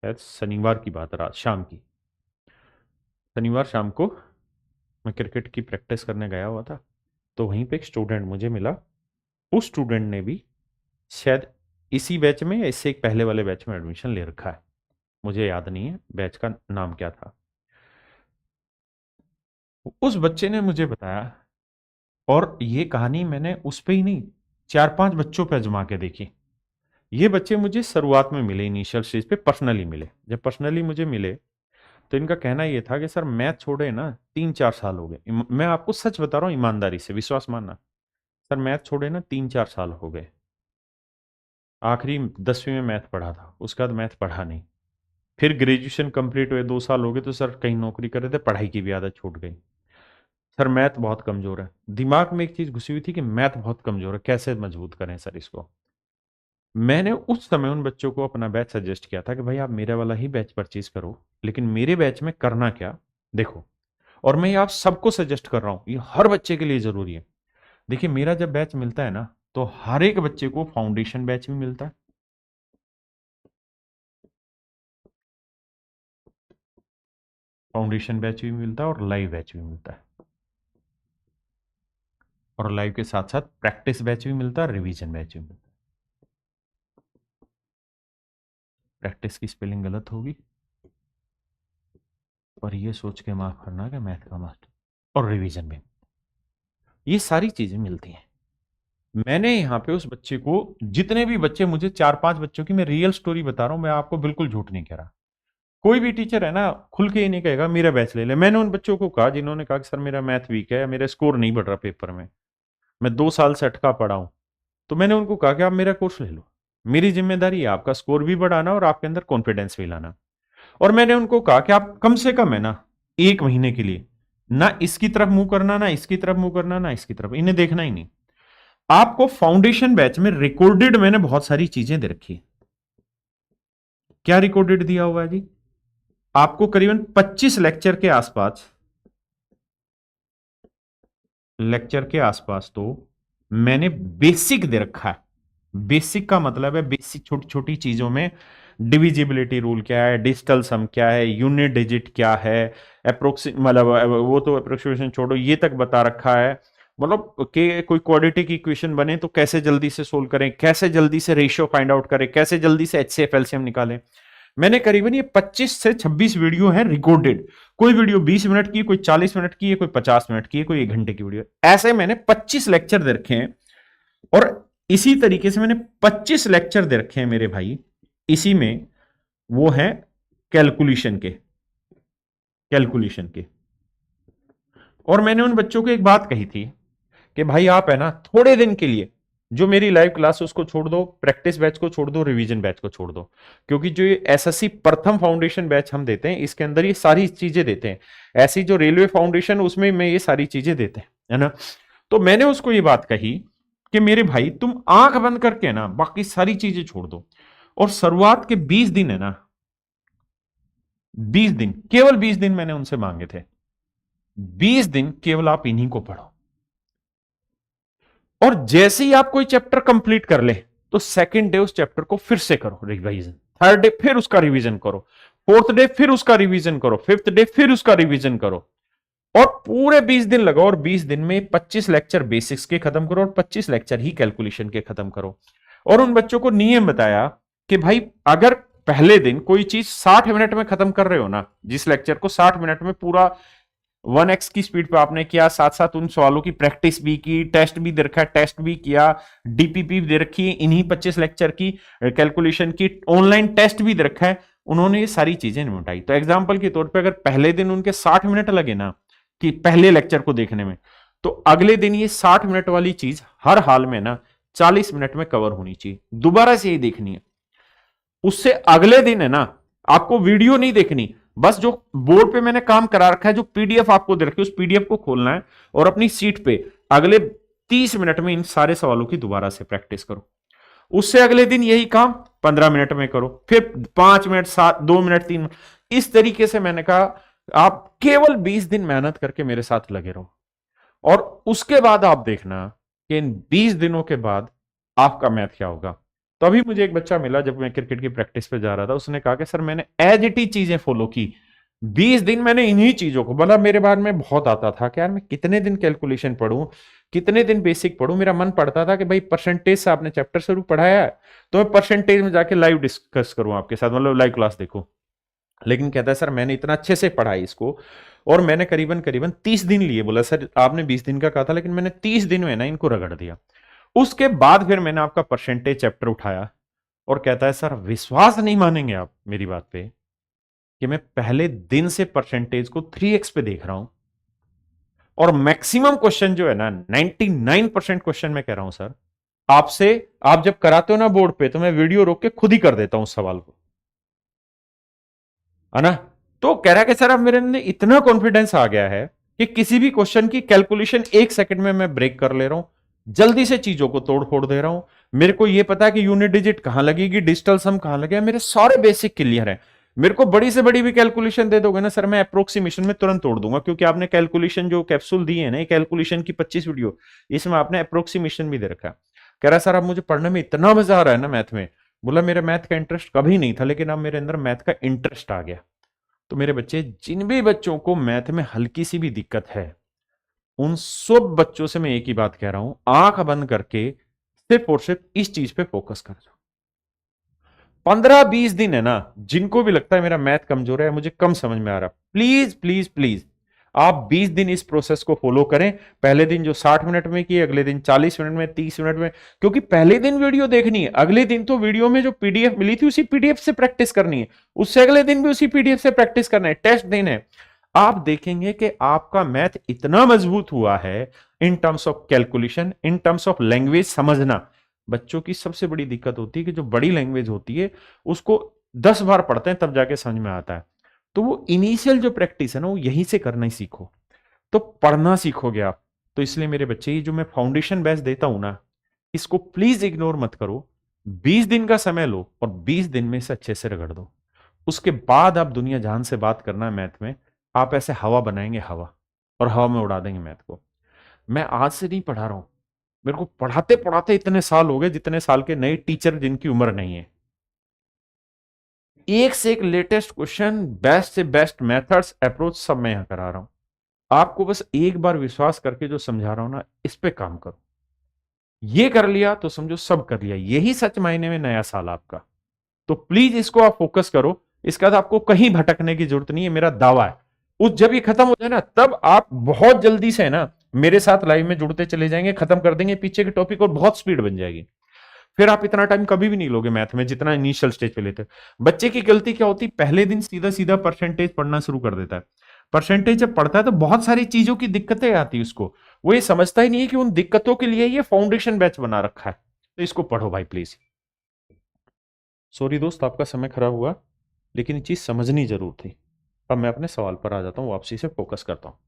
शायद शनिवार की बात, रात शाम की, शनिवार शाम को मैं क्रिकेट की प्रैक्टिस करने गया हुआ था। तो वहीं पे एक स्टूडेंट मुझे मिला। उस स्टूडेंट ने भी शायद इसी बैच में या इससे एक पहले वाले बैच में एडमिशन ले रखा है। मुझे याद नहीं है बैच का नाम क्या था। उस बच्चे ने मुझे बताया, और ये कहानी मैंने उस पे ही नहीं, चार पांच बच्चों पे आजमा के देखी। ये बच्चे मुझे शुरुआत में मिले, इनिशियल स्टेज पे पर्सनली मिले। जब पर्सनली मुझे मिले तो इनका कहना ये था कि सर मैथ छोड़े ना 3-4 साल हो गए। मैं आपको सच बता रहा हूँ, ईमानदारी से विश्वास मानना। सर मैथ छोड़े ना 3-4 साल हो गए। आखिरी 10वीं में मैथ पढ़ा था, उसके बाद मैथ पढ़ा नहीं। फिर ग्रेजुएशन कंप्लीट हुए, 2 साल हो गए तो सर कहीं नौकरी कर रहे थे, पढ़ाई की भी आदत छूट गई। सर मैथ बहुत कमजोर है। दिमाग में एक चीज घुसी हुई थी कि मैथ बहुत कमजोर है, कैसे मजबूत करें सर इसको। मैंने उस समय उन बच्चों को अपना बैच सजेस्ट किया था कि भाई आप मेरे वाला ही बैच परचेज करो, लेकिन मेरे बैच में करना क्या देखो। और मैं ये आप सबको सजेस्ट कर रहा हूं, ये हर बच्चे के लिए जरूरी है। देखिए मेरा जब बैच मिलता है ना, तो हर एक बच्चे को फाउंडेशन बैच भी मिलता है, फाउंडेशन बैच भी मिलता है और लाइव बैच भी मिलता है। और लाइव के साथ साथ प्रैक्टिस बैच भी मिलता है, रिवीजन बैच भी मिलता है। प्रैक्टिस की स्पेलिंग गलत होगी, पर ये सोच के माफ करना कि मैथ का मास्टर। और रिवीजन में ये सारी चीजें मिलती हैं। मैंने यहाँ पे उस बच्चे को, जितने भी बच्चे, मुझे 4-5 बच्चों की मैं रियल स्टोरी बता रहा हूं, मैं आपको बिल्कुल झूठ नहीं कह रहा। कोई भी टीचर है ना, खुल के ही नहीं कहेगा मेरा बैच ले ले। मैंने उन बच्चों को कहा जिन्होंने कहा कि सर मेरा मैथ वीक है, मेरा स्कोर नहीं बढ़ रहा पेपर में, मैं 2 साल से अटका पड़ा हूं। तो मैंने उनको कहा कि आप मेरा कोर्स ले लो, मेरी जिम्मेदारी है आपका स्कोर भी बढ़ाना और आपके अंदर कॉन्फिडेंस भी लाना। और मैंने उनको कहा कि आप कम से कम है ना, 1 महीने के लिए ना इसकी तरफ मुंह करना, ना इसकी तरफ मुंह करना, ना इसकी तरफ, इन्हें देखना ही नहीं। आपको फाउंडेशन बैच में रिकॉर्डेड मैंने बहुत सारी चीजें दे रखी। क्या रिकॉर्डेड दिया हुआ है जी? आपको करीबन 25 लेक्चर के आसपास तो मैंने बेसिक दे रखा है। बेसिक का मतलब है बेसिक छोटी छोटी चीजों में, डिविजिबिलिटी रूल क्या है, डिजिटल सम क्या है, यूनिट डिजिट क्या है, मतलब वो तो अप्रोक्सीमेशन छोड़ो, ये तक बता रखा है। मतलब कि कोई क्वाड्रेटिक इक्वेशन बने तो कैसे जल्दी से सोल्व करें, कैसे जल्दी से रेशियो फाइंड आउट करें, कैसे जल्दी से एचसीएफ एलसीएम निकालें। मैंने करीबन ये 25 से 26 वीडियो है रिकॉर्डेड। कोई वीडियो 20 मिनट की, कोई 40 मिनट की है, कोई 50 मिनट की है, कोई 1 घंटे की वीडियो। ऐसे मैंने 25 लेक्चर दे रखे हैं। और इसी तरीके से मैंने 25 लेक्चर दे रखे हैं मेरे भाई, इसी में वो है कैलकुलेशन के, कैलकुलेशन के। और मैंने उन बच्चों को एक बात कही थी कि भाई आप है ना थोड़े दिन के लिए जो मेरी लाइव क्लास उसको छोड़ दो, प्रैक्टिस बैच को छोड़ दो, रिवीजन बैच को छोड़ दो। क्योंकि जो ये एसएससी प्रथम फाउंडेशन बैच हम देते हैं, इसके अंदर ये सारी चीजें देते हैं। ऐसी जो रेलवे फाउंडेशन, उसमें मैं ये सारी चीजें देते हैं, है ना। तो मैंने उसको ये बात कही कि मेरे भाई तुम आंख बंद करके ना बाकी सारी चीजें छोड़ दो, और शुरुआत के 20 दिन है ना, 20 दिन, केवल 20 दिन मैंने उनसे मांगे थे। 20 दिन केवल आप इन्हीं को पढ़ो। और जैसे ही आप कोई चैप्टर कंप्लीट कर ले, तो सेकंड डे उस चैप्टर को फिर से करो रिवीजन, थर्ड डे फिर उसका रिवीजन करो, फोर्थ डे फिर उसका रिवीजन करो, फिफ्थ डे फिर उसका रिवीजन करो। और पूरे 20 दिन लगाओ, और 20 दिन में 25 लेक्चर बेसिक्स के खत्म करो और 25 लेक्चर ही कैलकुलेशन के खत्म करो। और उन बच्चों को नियम बताया कि भाई अगर पहले दिन कोई चीज 60 मिनट में खत्म कर रहे हो ना, जिस लेक्चर को 60 मिनट में पूरा 1x की स्पीड पे आपने किया, साथ साथ उन सवालों की प्रैक्टिस भी की, टेस्ट भी दे रखा है, टेस्ट भी किया, डीपीपी दे रखी है, इन्हीं 25 लेक्चर की कैलकुलेशन की, ऑनलाइन टेस्ट भी दे रखा है। उन्होंने ये सारी चीजें निपटाई। तो एग्जाम्पल के तौर पे अगर पहले दिन उनके 60 मिनट लगे ना कि पहले लेक्चर को देखने में, तो अगले दिन ये 60 मिनट वाली चीज हर हाल में ना 40 मिनट में कवर होनी चाहिए, दोबारा से ही देखनी है। उससे अगले दिन है ना, आपको वीडियो नहीं देखनी, बस जो बोर्ड पे मैंने काम करा रखा है, जो पीडीएफ आपको दे रखी है, उस पीडीएफ को खोलना है और अपनी सीट पे अगले 30 मिनट में इन सारे सवालों की दोबारा से प्रैक्टिस करो। उससे अगले दिन यही काम 15 मिनट में करो, फिर 5 मिनट, 7, 2 मिनट, 3 मिनट। इस तरीके से मैंने कहा आप केवल 20 दिन मेहनत करके मेरे साथ लगे रहो, और उसके बाद आप देखना कि इन 20 दिनों के बाद आपका मैथ क्या होगा। तो अभी मुझे एक बच्चा मिला जब मैं क्रिकेट की प्रैक्टिस पे जा रहा था, उसने कहा कि सर मैंने एज इट इज चीजें फॉलो की, 20 दिन मैंने इन्हीं चीजों को, मतलब मेरे बाद में बहुत आता था कि यार मैं कितने दिन कैलकुलेशन पढ़ूं, कितने दिन बेसिक पढ़ूं। मेरा मन पड़ता था कि भाई परसेंटेज से आपने चैप्टर शुरू पढ़ाया है तो मैं परसेंटेज में जाके लाइव डिस्कस करूं आपके साथ, मतलब लाइव क्लास देखूं। लेकिन कहता है सर मैंने इतना अच्छे से पढ़ा है इसको, और मैंने करीबन करीबन 30 दिन लिए। बोला सर आपने 20 दिन का कहा था लेकिन मैंने 30 दिन में ना इनको रगड़ दिया। उसके बाद फिर मैंने आपका परसेंटेज चैप्टर उठाया, और कहता है सर विश्वास नहीं मानेंगे आप मेरी बात पे कि मैं पहले दिन से परसेंटेज को 3x पे देख रहा हूं, और मैक्सिमम क्वेश्चन जो है ना 99% क्वेश्चन मैं कह रहा हूं सर आपसे, आप जब कराते हो ना बोर्ड पे तो मैं वीडियो रोक के खुद ही कर देता हूं उस सवाल को, है ना। तो कह रहा है कि सर अब मेरे अंदर इतना कॉन्फिडेंस आ गया है कि किसी भी क्वेश्चन की कैलकुलेशन 1 सेकंड में मैं ब्रेक कर ले रहा हूं, जल्दी से चीजों को तोड़ फोड़ दे रहा हूं। मेरे को यह पता है कि यूनिट डिजिट कहां लगेगी, डिजिटल सम कहां लगेगा, मेरे सारे बेसिक क्लियर है। मेरे को बड़ी से बड़ी भी कैलकुलेशन दे दोगे ना सर, मैं अप्रोक्सीमेशन में तुरंत तोड़ दूंगा, क्योंकि आपने कैलकुलेशन जो कैप्सूल दी है ना, कैलकुलेशन की 25 वीडियो, इसमें आपने अप्रोक्सीमेशन भी दे रखा है। कह रहा सर अब मुझे पढ़ने में इतना मजा आ रहा है ना मैथ में। बोला मेरा मैथ का इंटरेस्ट कभी नहीं था, लेकिन अब मेरे अंदर मैथ का इंटरेस्ट आ गया। तो मेरे बच्चे, जिन भी बच्चों को मैथ में हल्की सी भी दिक्कत है, उन सब बच्चों से मैं एक ही बात कह रहा हूं, आंख बंद करके सिर्फ और सिर्फ इस चीज पे फोकस कर जाओ। 15-20 दिन है ना, जिनको भी लगता है मेरा मैथ कमजोर है, मुझे कम समझ में आ रहा, प्लीज प्लीज प्लीज आप 20 दिन इस प्रोसेस को फॉलो करें। पहले दिन जो 60 मिनट में किए, अगले दिन 40 मिनट में, 30 मिनट में, क्योंकि पहले दिन वीडियो देखनी है, अगले दिन तो वीडियो में जो पीडीएफ मिली थी उसी पीडीएफ से प्रैक्टिस करनी है, उससे अगले दिन भी उसी पीडीएफ से प्रैक्टिस करना है, टेस्ट देना है। आप देखेंगे कि आपका मैथ इतना मजबूत हुआ है in terms of calculation, in terms of language समझना। बच्चों की सबसे बड़ी दिक्कत होती है कि जो बड़ी लैंग्वेज होती है उसको 10 बार पढ़ते हैं तब जाके समझ में आता है। तो वो इनिशियल जो प्रैक्टिस है ना, वो यहीं से करना ही सीखो, तो पढ़ना सीखोगे आप। तो इसलिए मेरे बच्चे, ये जो मैं फाउंडेशन बैच देता हूं ना, इसको प्लीज इग्नोर मत करो। 20 दिन का समय लो और 20 दिन में इसे अच्छे से रगड़ दो। उसके बाद आप दुनिया जहान से बात करना है मैथ में, आप ऐसे हवा बनाएंगे, हवा, और हवा में उड़ा देंगे मैथ को। मैं आज से नहीं पढ़ा रहा हूं, मेरे को पढ़ाते पढ़ाते इतने साल हो गए जितने साल के नए टीचर जिनकी उम्र नहीं है। एक से एक लेटेस्ट क्वेश्चन, बेस्ट से बेस्ट मेथड्स, अप्रोच सब मैं यहां करा रहा हूं। आपको बस एक बार विश्वास करके जो समझा रहा हूं ना, इस पे काम करो। ये कर लिया तो समझो सब कर लिया, यही सच मायने में नया साल आपका। तो प्लीज इसको आप फोकस करो, इसके बाद आपको कहीं भटकने की जरूरत नहीं है, मेरा दावा है। उस जब ये खत्म हो जाए ना, तब आप बहुत जल्दी से ना मेरे साथ लाइव में जुड़ते चले जाएंगे, खत्म कर देंगे पीछे के टॉपिक और बहुत स्पीड बन जाएगी। फिर आप इतना टाइम कभी भी नहीं लोगे मैथ में जितना इनिशियल स्टेज पे लेते हैं। बच्चे की गलती क्या होती है, पहले दिन सीधा सीधा परसेंटेज पढ़ना शुरू कर देता है। परसेंटेज जब पढ़ता है तो बहुत सारी चीजों की दिक्कतें आती है उसको, वो ये समझता ही नहीं है कि उन दिक्कतों के लिए ये फाउंडेशन बैच बना रखा है। तो इसको पढ़ो भाई प्लीज। सॉरी दोस्त, आपका समय खराब हुआ, लेकिन ये चीज समझनी जरूर थी। अब मैं अपने सवाल पर आ जाता हूँ, वापसी से फोकस करता हूँ।